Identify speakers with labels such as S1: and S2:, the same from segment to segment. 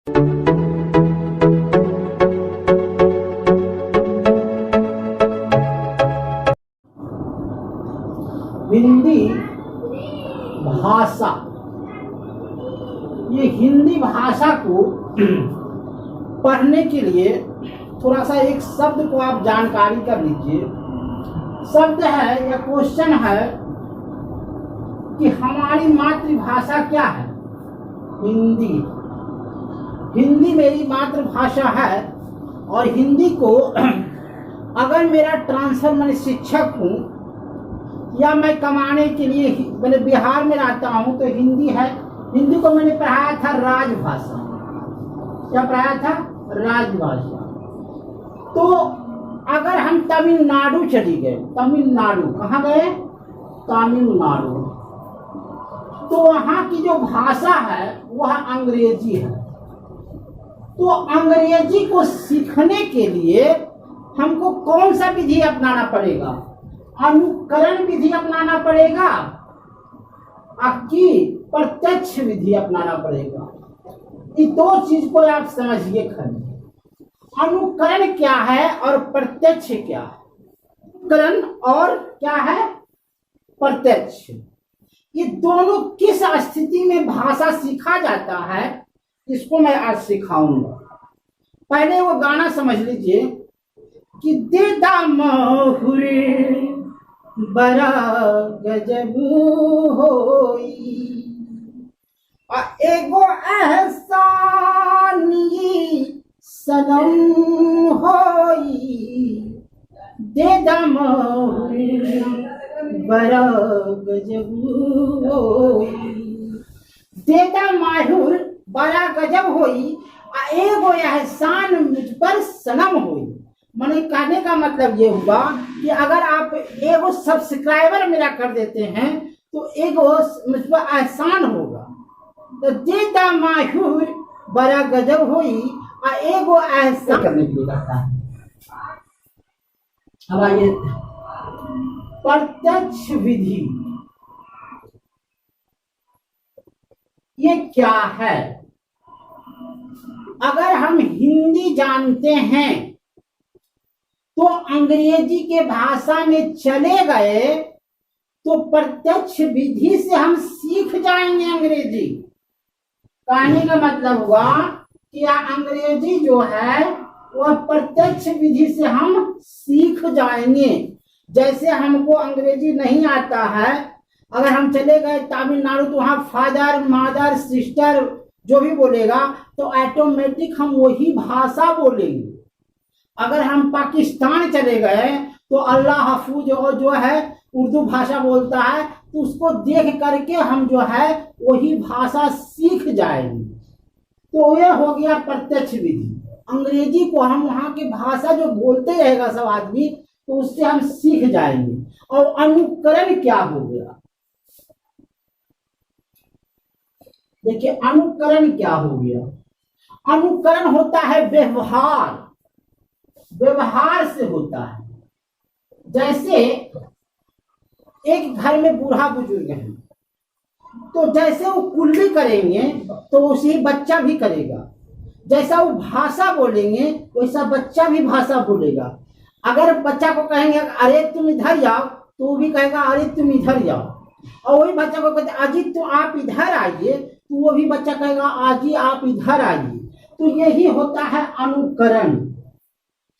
S1: हिंदी भाषा, ये हिंदी भाषा को पढ़ने के लिए थोड़ा सा एक शब्द को आप जानकारी कर लीजिए। शब्द है या क्वेश्चन है कि हमारी मातृभाषा क्या है? हिंदी। हिंदी मेरी मातृभाषा है और हिंदी को अगर मेरा ट्रांसफर, मैंने शिक्षक हूँ या मैं कमाने के लिए मैंने बिहार में रहता हूँ तो हिंदी है। हिंदी को मैंने पढ़ाया था राजभाषा। क्या पढ़ाया था? राजभाषा। तो अगर हम तमिलनाडु चली गए, तमिलनाडु, कहाँ गए? तमिलनाडु, तो वहाँ की जो भाषा है वह अंग्रेजी है। तो अंग्रेजी को सीखने के लिए हमको कौन सा विधि अपनाना पड़ेगा? अनुकरण विधि अपनाना पड़ेगा कि प्रत्यक्ष विधि अपनाना पड़ेगा? ये दो चीज को आप समझिए खाली। अनुकरण क्या है और प्रत्यक्ष क्या है? अनुकरण और क्या है? प्रत्यक्ष। ये दोनों किस स्थिति में भाषा सीखा जाता है, इसको मैं आज सिखाऊंगा। पहले वो गाना समझ लीजिए कि दे दामहुरे बड़ा गजब होई, एगो एहसानी सनम होई, दे दामहुरे बड़ा गजब होई, दे दामहुर बड़ा गजब होई, एगो एहसान मुझ पर सनम होई। मैंने कहने का मतलब ये हुआ कि अगर आप एगो सब्सक्राइबर मेरा कर देते हैं तो एगो मुझ पर एहसान होगा। तो देता माहूर बड़ा गजब होई और एगो एहसान करने के लिए कहता है। अब आइए प्रत्यक्ष विधि, ये क्या है? अगर हम हिंदी जानते हैं तो अंग्रेजी के भाषा में चले गए तो प्रत्यक्ष विधि से हम सीख जाएंगे अंग्रेजी। कहने का मतलब हुआ कि अंग्रेजी जो है वह प्रत्यक्ष विधि से हम सीख जाएंगे। जैसे हमको अंग्रेजी नहीं आता है, अगर हम चले गए तमिलनाडु तो वहाँ फादर, मदर, सिस्टर जो भी बोलेगा तो ऑटोमेटिक हम वही भाषा बोलेंगे। अगर हम पाकिस्तान चले गए तो अल्लाह हाफिज जो है उर्दू भाषा बोलता है तो उसको देख करके हम जो है वही भाषा सीख जाएंगे। तो यह हो गया प्रत्यक्ष विधि। अंग्रेजी को हम वहाँ की भाषा जो बोलते रहेगा सब आदमी तो उससे हम सीख जाएंगे। और अनुकरण क्या हो गया? देखिए अनुकरण क्या हो गया? अनुकरण होता है व्यवहार, व्यवहार से होता है। जैसे एक घर में बूढ़ा बुजुर्ग है तो जैसे वो कुल्ली करेंगे तो उसी बच्चा भी करेगा। जैसा वो भाषा बोलेंगे वैसा बच्चा भी भाषा बोलेगा। अगर बच्चा को कहेंगे अरे तुम इधर जाओ तो वो भी कहेगा अरे तुम इधर जाओ। और वही बच्चा को कहते आजी तो आप इधर आइए तो वो भी बच्चा कहेगा आजी आप इधर आइए। तो यही होता है अनुकरण।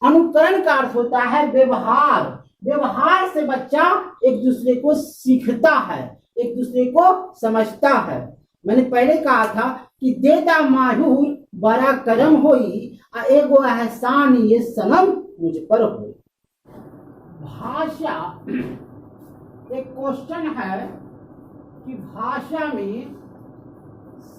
S1: अनुकरण का अर्थ होता है व्यवहार। व्यवहार से बच्चा एक दूसरे को सीखता है, एक दूसरे को समझता है। मैंने पहले कहा था कि देता माहूर बड़ा करम होई और एगो एहसान ये सनम मुझ पर हो। भाषा, एक क्वेश्चन है कि भाषा में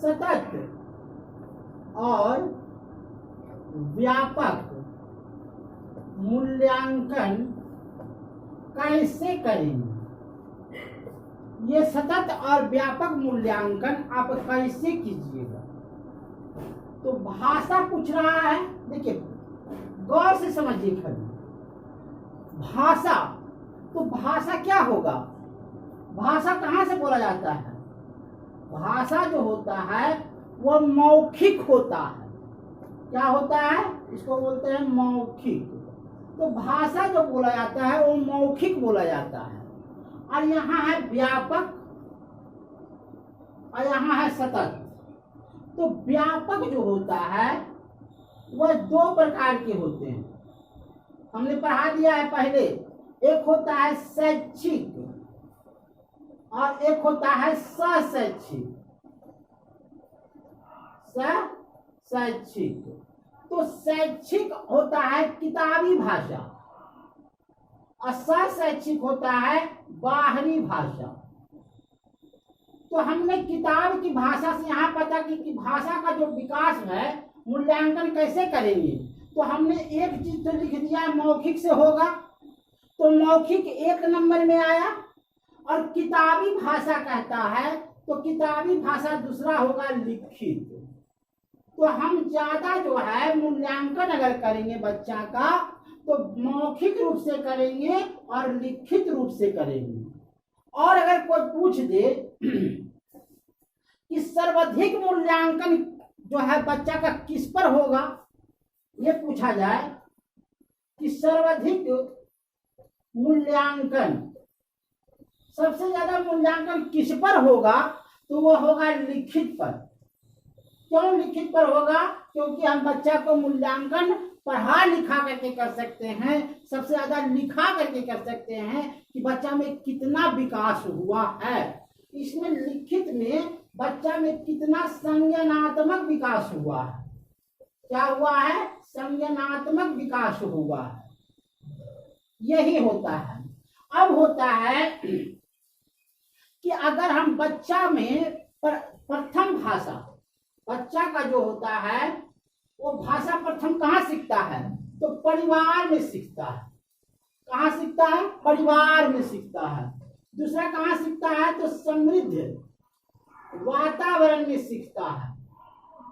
S1: सतत और व्यापक मूल्यांकन कैसे करेंगे? ये सतत और व्यापक मूल्यांकन आप कैसे कीजिएगा? तो भाषा पूछ रहा है। देखिए गौर से समझिए खाली। भाषा, तो भाषा क्या होगा? भाषा कहाँ से बोला जाता है? भाषा जो होता है वह मौखिक होता है। क्या होता है, इसको बोलते हैं मौखिक। तो भाषा जो बोला जाता है वो मौखिक बोला जाता है। और यहाँ है व्यापक और यहाँ है सतत। तो व्यापक जो होता है वह दो प्रकार के होते हैं, हमने पढ़ा दिया है पहले। एक होता है शैक्षिक और एक होता है सशैक्षिक। शैक्षिक तो शैक्षिक होता है किताबी भाषा और सशैक्षिक होता है बाहरी भाषा। तो हमने किताब की भाषा से यहाँ पता कि भाषा का जो विकास है मूल्यांकन कैसे करेंगे। तो हमने एक चीज तो लिख दिया मौखिक से होगा, तो मौखिक 1 नंबर में आया। और किताबी भाषा कहता है तो किताबी भाषा दूसरा होगा लिखित। तो हम ज्यादा जो है मूल्यांकन अगर करेंगे बच्चा का तो मौखिक रूप से करेंगे और लिखित रूप से करेंगे। और अगर कोई पूछ दे कि सर्वाधिक मूल्यांकन जो है बच्चा का किस पर होगा, ये पूछा जाए कि सर्वाधिक मूल्यांकन, सबसे ज्यादा मूल्यांकन किस पर होगा, तो वो होगा लिखित पर। क्यों लिखित पर होगा? क्योंकि हम बच्चा को मूल्यांकन पढ़ा लिखा करके कर सकते हैं, सबसे ज्यादा लिखा करके कर सकते हैं कि बच्चा में कितना विकास हुआ है। इसमें लिखित में बच्चा में कितना संज्ञानात्मक विकास हुआ है। क्या हुआ है? संज्ञानात्मक विकास हुआ है, यही होता है। अब होता है कि अगर हम बच्चा में प्रथम भाषा, बच्चा का जो होता है वो भाषा प्रथम कहाँ सीखता है? तो परिवार में सीखता है। कहाँ सीखता है? परिवार में सीखता है। दूसरा कहाँ सीखता है? तो समृद्ध वातावरण में सीखता है,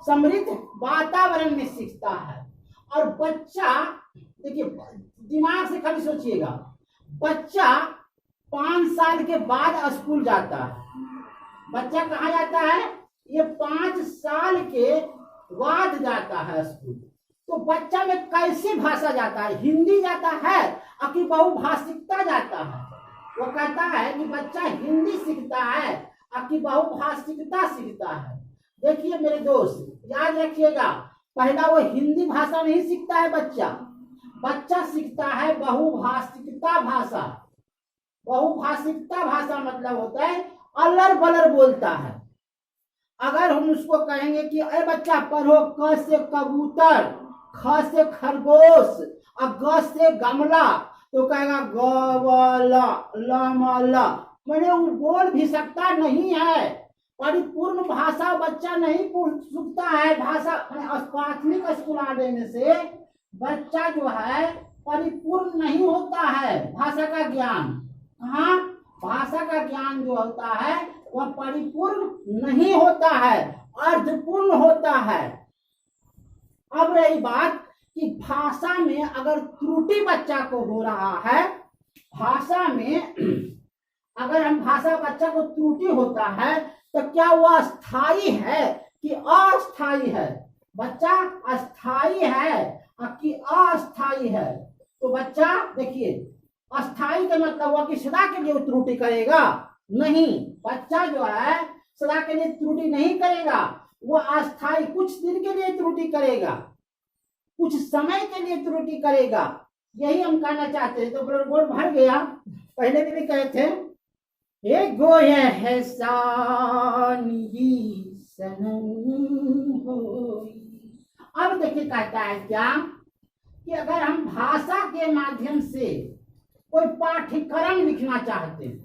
S1: समृद्ध वातावरण में सीखता है। और बच्चा, देखिए दिमाग से खाली सोचिएगा, बच्चा 5 साल के बाद स्कूल जाता है। बच्चा कहाँ जाता है? ये 5 साल के बाद जाता है स्कूल। तो बच्चा में कैसी भाषा जाता है? हिंदी जाता है और कि बहुभाषिकता जाता है? वो कहता है कि बच्चा हिंदी सीखता है और कि बहुभाषिकता सीखता है। देखिए मेरे दोस्त, याद रखिएगा, पहला वो हिंदी भाषा नहीं सीखता है बच्चा, बच्चा सीखता है बहुभाषिकता भाषा। बहुभाषिकता भाषा मतलब होता है अलर बलर बोलता है। अगर हम उसको कहेंगे कि अरे बच्चा पढ़ो, क से कबूतर, ख से खरगोश और ग से गमला, तो कहेगा गवला लमला। मैंने वो बोल भी सकता नहीं है। परिपूर्ण भाषा बच्चा नहीं सीखता है। भाषा प्राथमिक स्कूल आने से बच्चा जो है परिपूर्ण नहीं होता है। भाषा का ज्ञान, हाँ, भाषा का ज्ञान जो होता है वह परिपूर्ण नहीं होता है, अर्धपूर्ण होता है। अब रही बात कि भाषा में अगर त्रुटि बच्चा को हो रहा है, भाषा में अगर हम भाषा बच्चा को त्रुटि होता है तो क्या वह स्थायी है कि अस्थायी है? बच्चा अस्थायी है कि अस्थायी है? तो बच्चा देखिए, अस्थायी का मतलब हुआ कि सदा के लिए त्रुटि करेगा नहीं। बच्चा जो है सदा के लिए त्रुटि नहीं करेगा, वो अस्थायी कुछ दिन के लिए त्रुटि करेगा, कुछ समय के लिए त्रुटि करेगा, यही हम कहना चाहते हैं। तो बोर्ड भर गया, पहले भी कहे थे हे गोय है सानी सनम होई। अब देखिए कहता है क्या कि अगर हम भाषा के माध्यम से कोई पाठ्यक्रम लिखना चाहते हैं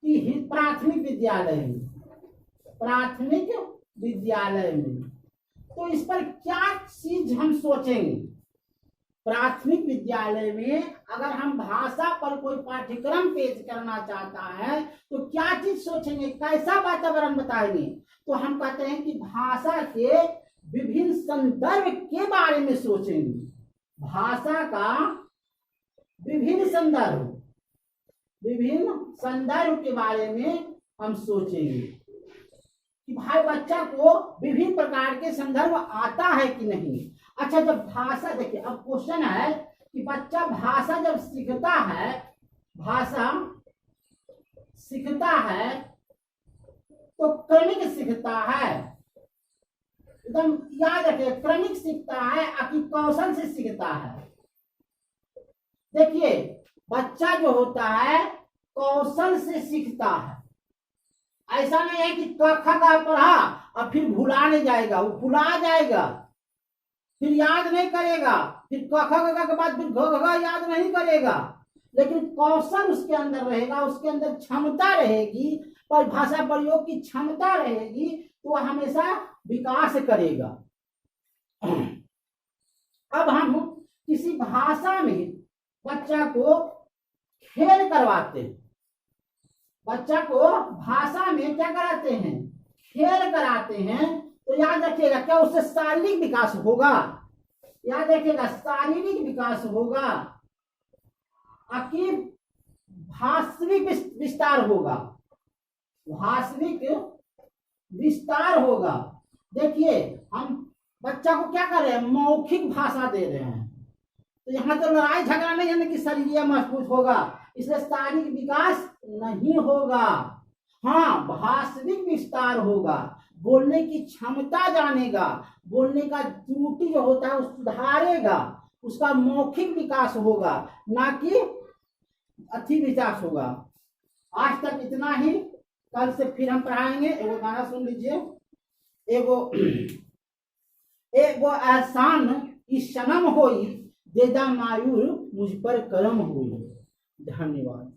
S1: कि प्राथमिक विद्यालय में, तो इस पर क्या चीज हम सोचेंगे? प्राथमिक विद्यालय में अगर हम भाषा पर कोई पाठ्यक्रम पेश करना चाहता है तो क्या चीज सोचेंगे, कैसा वातावरण बताएंगे? तो हम कहते हैं कि भाषा के विभिन्न संदर्भ के बारे में सोचेंगे। भाषा का विभिन्न संदर्भ के बारे में हम सोचेंगे कि भाई बच्चा को विभिन्न प्रकार के संदर्भ आता है कि नहीं। अच्छा, जब भाषा, देखिए अब क्वेश्चन है कि बच्चा भाषा जब सीखता है, भाषा सीखता है तो क्रमिक सीखता है, एकदम याद रखिए, क्रमिक सीखता है कि कौशल से सीखता है। देखिए बच्चा जो होता है कौशल से सीखता है, ऐसा नहीं है कि क ख का पढ़ा और फिर भुला नहीं जाएगा, वो भुला जाएगा, फिर याद नहीं करेगा, फिर क ख के बाद फिर घ घ याद नहीं करेगा, लेकिन कौशल उसके अंदर रहेगा, उसके अंदर क्षमता रहेगी, पर भाषा प्रयोग की क्षमता रहेगी, तो वह हमेशा विकास करेगा। अब हम किसी भाषा में बच्चा को खेल करवाते हैं, बच्चा को भाषा में क्या कराते हैं, खेल कराते हैं, तो याद रखिएगा क्या उससे शारीरिक विकास होगा, याद रखिएगा शारीरिक विकास होगा, कि भाषिक विस्तार होगा, भाषिक विस्तार होगा। देखिए हम बच्चा को क्या कर रहे हैं, मौखिक भाषा दे रहे हैं, तो यहाँ तो लड़ाई झगड़ा नहीं है कि शरीर मजबूत होगा, इसलिए शारीरिक विकास नहीं होगा। हाँ, भाषिक विस्तार होगा, बोलने की क्षमता जानेगा, बोलने का त्रुटि जो होता है उस सुधारेगा, उसका मौखिक विकास होगा, ना कि अति विकास होगा। आज तक इतना ही, कल से फिर हम पढ़ाएंगे। एगो गाना सुन लीजिए, एगो एहसान इस सनम होई, देदा मायूर मुझ पर करम हुई। धन्यवाद।